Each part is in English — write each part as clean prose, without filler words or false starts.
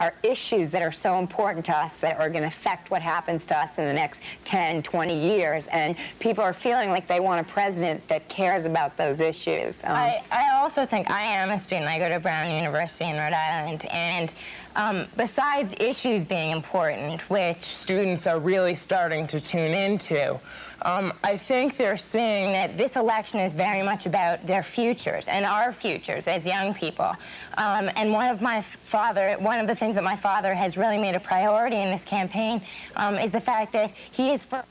are issues that are so important to us that are going to affect what happens to us in the next 10, 20 years. And people are feeling like they want a president that cares about those issues. I also think I am a student. I go to Brown University in Rhode Island. And besides issues being important, which students are really starting to tune into, I think they're seeing that this election is very much about their futures and our futures as young people. And one of the things that my father has really made a priority in this campaign is the fact that he is for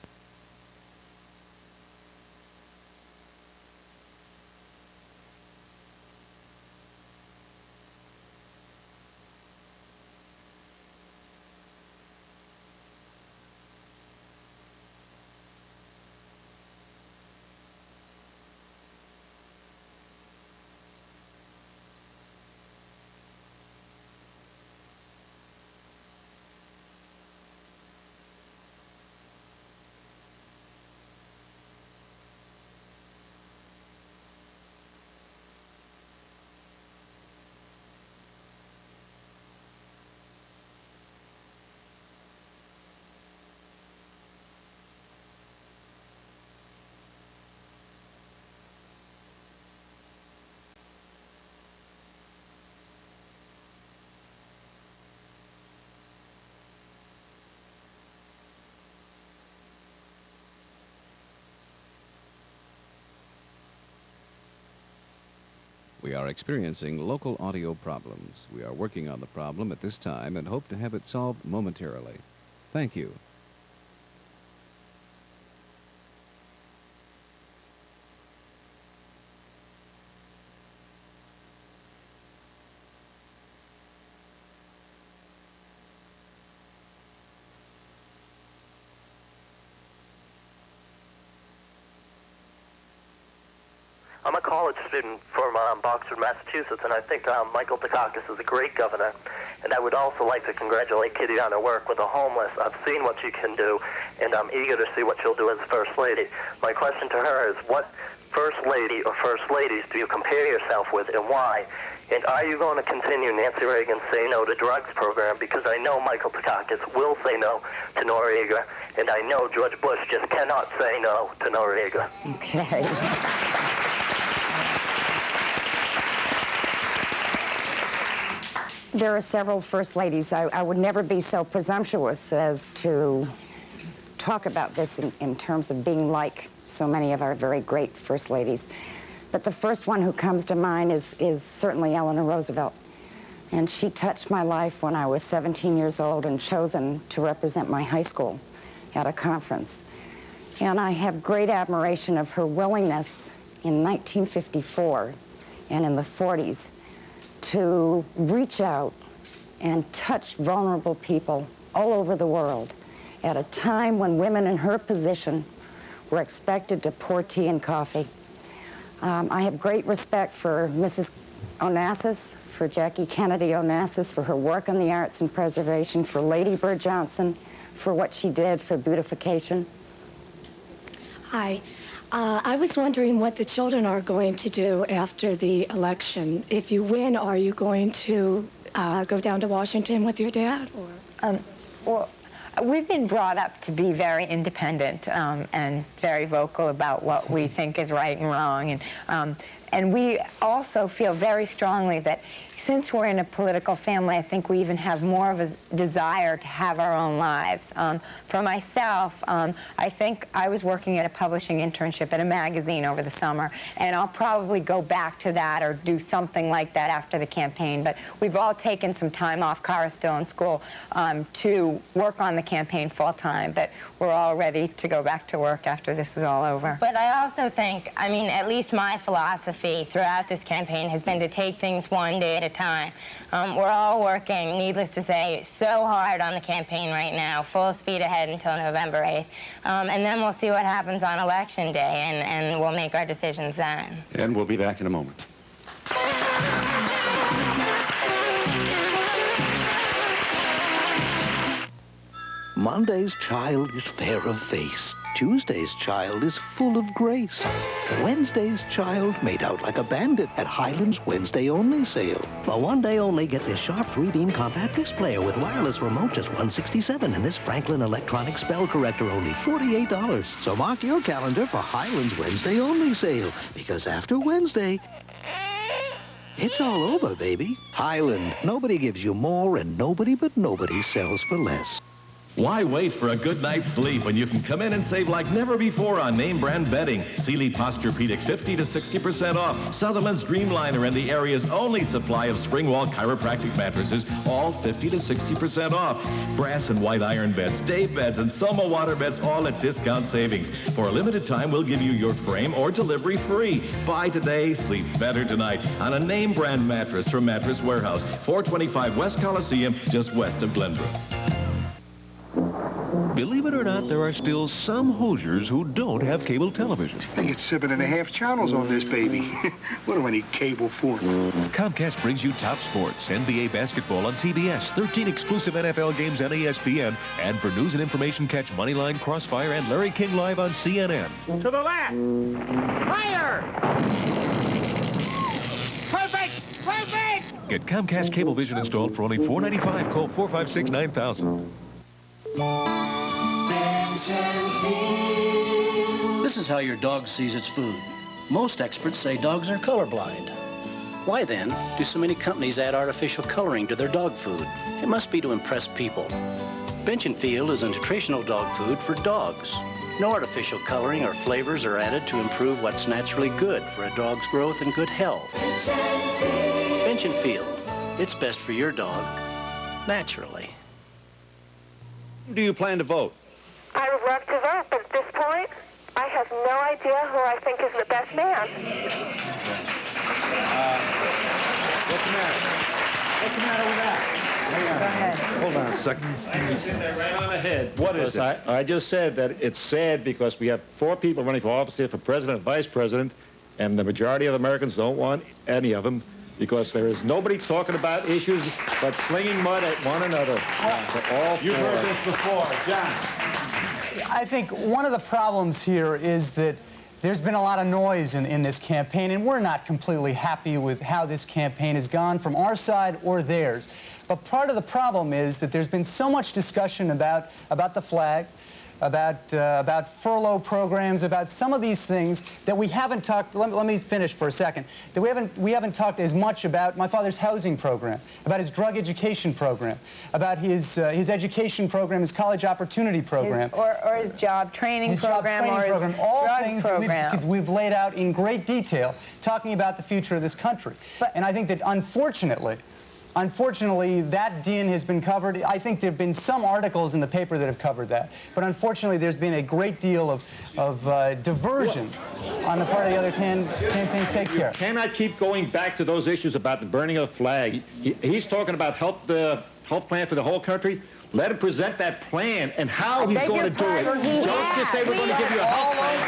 We are experiencing local audio problems. We are working on the problem at this time and hope to have it solved momentarily. Thank you. I'm a college student from Boxford, Massachusetts, and I think Michael Dukakis is a great governor. And I would also like to congratulate Kitty on her work with the homeless. I've seen what she can do, and I'm eager to see what she'll do as First Lady. My question to her is, what First Lady or First Ladies do you compare yourself with, and why? And are you going to continue Nancy Reagan's Say No to Drugs program? Because I know Michael Dukakis will say no to Noriega, and I know George Bush just cannot say no to Noriega. Okay. There are several First Ladies. I would never be so presumptuous as to talk about this in terms of being like so many of our very great First Ladies. But the first one who comes to mind is certainly Eleanor Roosevelt. And she touched my life when I was 17 years old and chosen to represent my high school at a conference. And I have great admiration of her willingness in 1954 and in the 40s to reach out and touch vulnerable people all over the world at a time when women in her position were expected to pour tea and coffee. I have great respect for Mrs. Onassis, for Jackie Kennedy Onassis, for her work on the arts and preservation, for Lady Bird Johnson, for what she did for beautification. Hi. I was wondering what the children are going to do after the election. If you win, are you going to go down to Washington with your dad? Or? Well, we've been brought up to be very independent and very vocal about what we think is right and wrong. And we also feel very strongly that since we're in a political family, I think we even have more of a desire to have our own lives. For myself, I think I was working at a publishing internship at a magazine over the summer, and I'll probably go back to that or do something like that after the campaign. But we've all taken some time off, Cara's still in school, to work on the campaign full-time. But we're all ready to go back to work after this is all over. But I also think, I mean, at least my philosophy throughout this campaign has been to take things one day at a time. We're all working, needless to say, so hard on the campaign right now, full speed ahead until November 8th. And then we'll see what happens on Election Day, and we'll make our decisions then. And we'll be back in a moment. Monday's child is fair of face, Tuesday's child is full of grace. Wednesday's child made out like a bandit at Highland's Wednesday Only sale. For one day only, get this sharp 3-beam compact disc player with wireless remote, just $167, and this Franklin electronic spell corrector, only $48. So mark your calendar for Highland's Wednesday Only sale, because after Wednesday, it's all over, baby. Highland, nobody gives you more, and nobody but nobody sells for less. Why wait for a good night's sleep when you can come in and save like never before on name brand bedding? Sealy Posturepedic 50 to 60% off. Sutherland's Dreamliner and the area's only supply of Springwall chiropractic mattresses, all 50 to 60% off. Brass and white iron beds, day beds, and Soma water beds, all at discount savings. For a limited time, we'll give you your frame or delivery free. Buy today, sleep better tonight on a name brand mattress from Mattress Warehouse, 425 West Coliseum, just west of Glenbrook. Believe it or not, there are still some Hoosiers who don't have cable television. I get 7.5 channels on this baby. What do I need cable for? Comcast brings you top sports, NBA basketball on TBS, 13 exclusive NFL games on ESPN, and for news and information, catch Moneyline, Crossfire, and Larry King live on CNN. To the left! Fire! Perfect! Perfect! Get Comcast Cablevision installed for only $4.95. Call 456-9000. This is how your dog sees its food. Most experts say dogs are colorblind. Why then do so many companies add artificial coloring to their dog food? It must be to impress people. Bench & Field is a nutritional dog food for dogs. No artificial coloring or flavors are added to improve what's naturally good for a dog's growth and good health. Bench & Field. It's best for your dog, naturally. Do you plan to vote? I would love to vote, but at this point, I have no idea who I think is the best man. What's the matter? What's the matter with that? Hang on. Go ahead. Hold on a second. You hit that right on the head. What is it? I just said that it's sad because we have 4 people running for office here for president and vice president, and the majority of Americans don't want any of them because there is nobody talking about issues but slinging mud at one another. You've heard this before. John. I think one of the problems here is that there's been a lot of noise in this campaign, and we're not completely happy with how this campaign has gone from our side or theirs. But part of the problem is that there's been so much discussion about the flag, about furlough programs, about some of these things that we haven't talked. Let me finish for a second. That we haven't talked as much about my father's housing program, about his drug education program, about his education program, his college opportunity program, or his job training program, all drug things program. that we've laid out in great detail, talking about the future of this country. And I think that unfortunately, that din has been covered. I think there have been some articles in the paper that have covered that. But unfortunately, there's been a great deal of diversion on the part of the other campaign. Take care. You cannot keep going back to those issues about the burning of the flag. He's talking about the health plan for the whole country. Let him present that plan and how he's going to do it. Don't just say we're going to give you a health plan.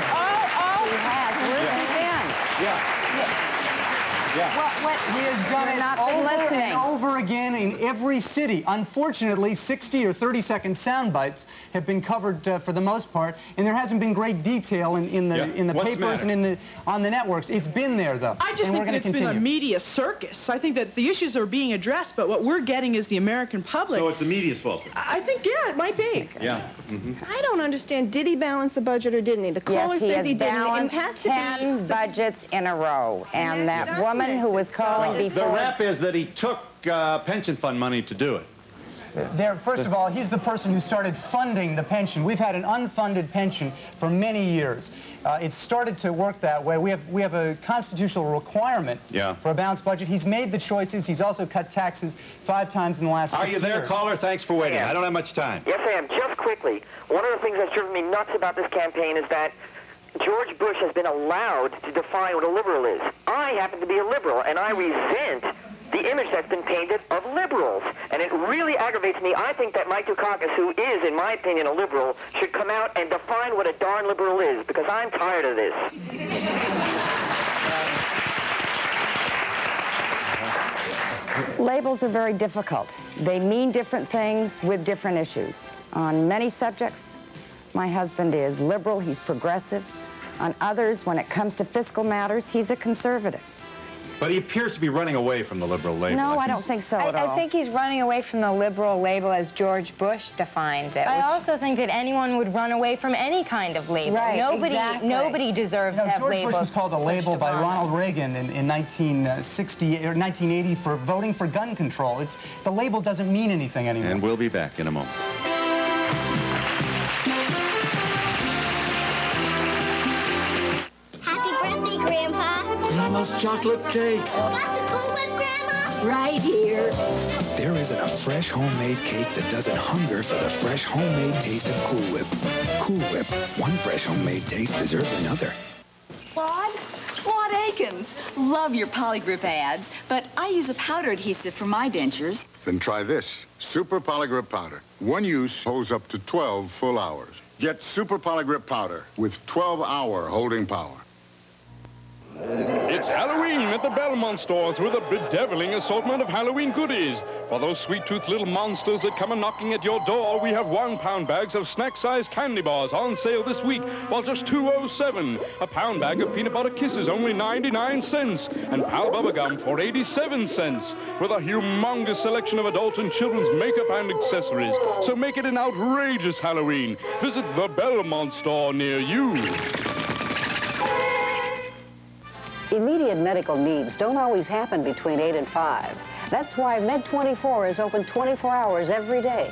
He has. Listen Yeah. Well, he has done it over and over again in every city. Unfortunately, 60 or 30-second sound bites have been covered for the most part, and there hasn't been great detail in the papers and on the networks. It's been there, though. I just think that it's been a media circus. I think that the issues are being addressed, but what we're getting is the American public. So it's the media's fault. I think, yeah, it might be. Yeah. I don't understand. Did he balance the budget or didn't he? The caller says he didn't. It has to be 10 budgets in a row, and that woman who was calling before. The rap is that he took pension fund money to do it. First of all, he's the person who started funding the pension. We've had an unfunded pension for many years. It started to work that way. We have a constitutional requirement for a balanced budget. He's made the choices. He's also cut taxes 5 times in the last 6 years. Are you there, caller? Thanks for waiting. I don't have much time. Yes, I am. Just quickly, one of the things that's driven me nuts about this campaign is that George Bush has been allowed to define what a liberal is. I happen to be a liberal, and I resent the image that's been painted of liberals. And it really aggravates me. I think that Mike Dukakis, who is, in my opinion, a liberal, should come out and define what a darn liberal is, because I'm tired of this. Labels are very difficult. They mean different things with different issues. On many subjects, my husband is liberal, he's progressive. On others, when it comes to fiscal matters, he's a conservative. But he appears to be running away from the liberal label. No, I don't think so at all. I think he's running away from the liberal label as George Bush defines it. I also think that anyone would run away from any kind of label. Right, Nobody deserves to have George labels. Bush was called a label by Ronald Reagan in 1960 or 1980 for voting for gun control. The label doesn't mean anything anymore. And we'll be back in a moment. Grandpa. Grandma's chocolate cake. Got the Cool Whip, Grandma? Right here. There isn't a fresh homemade cake that doesn't hunger for the fresh homemade taste of Cool Whip. Cool Whip. One fresh homemade taste deserves another. Claude Akins. Love your Polygrip ads, but I use a powder adhesive for my dentures. Then try this. Super Polygrip Powder. One use holds up to 12 full hours. Get Super Polygrip Powder with 12-hour holding power. It's Halloween at the Belmont stores with a bedeviling assortment of Halloween goodies. For those sweet-toothed little monsters that come a-knocking at your door, we have 1-pound bags of snack-sized candy bars on sale this week for just $2.07. A pound bag of peanut butter kisses, only 99 cents. And Pal Bubblegum for 87 cents. With a humongous selection of adult and children's makeup and accessories. So make it an outrageous Halloween. Visit the Belmont store near you. Immediate medical needs don't always happen between 8 and 5. That's why Med24 is open 24 hours every day.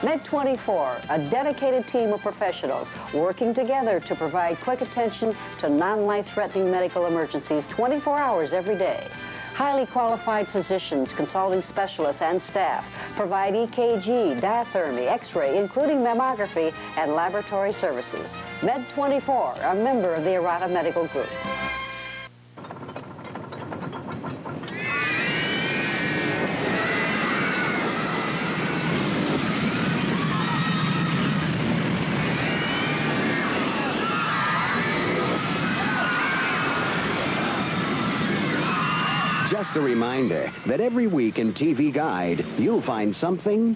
Med24, a dedicated team of professionals working together to provide quick attention to non-life-threatening medical emergencies 24 hours every day. Highly qualified physicians, consulting specialists, and staff provide EKG, diathermy, X-ray, including mammography and laboratory services. Med24, a member of the Arata Medical Group. Just a reminder that every week in TV Guide, you'll find something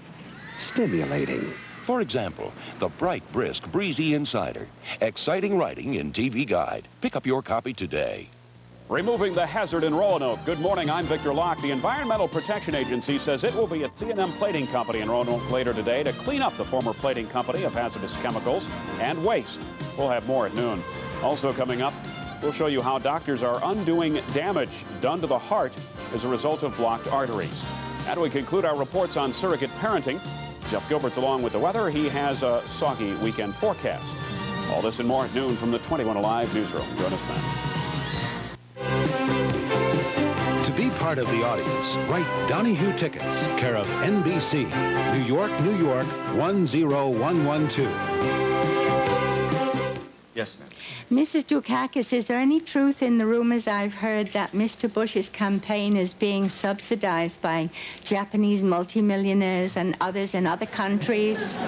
stimulating. For example, the bright, brisk, breezy Insider. Exciting writing in TV Guide. Pick up your copy today. Removing the hazard in Roanoke. Good morning, I'm Victor Locke. The Environmental Protection Agency says it will be at C&M Plating Company in Roanoke later today to clean up the former plating company of hazardous chemicals and waste. We'll have more at noon. Also coming up, we'll show you how doctors are undoing damage done to the heart as a result of blocked arteries. And we conclude our reports on surrogate parenting. Jeff Gilbert's along with the weather. He has a soggy weekend forecast. All this and more at noon from the 21 Alive newsroom. Join us then. To be part of the audience, write Donahue Tickets, care of NBC, New York, 10112. Yes, ma'am. Mrs. Dukakis, is there any truth in the rumors I've heard that Mr. Bush's campaign is being subsidized by Japanese multimillionaires and others in other countries?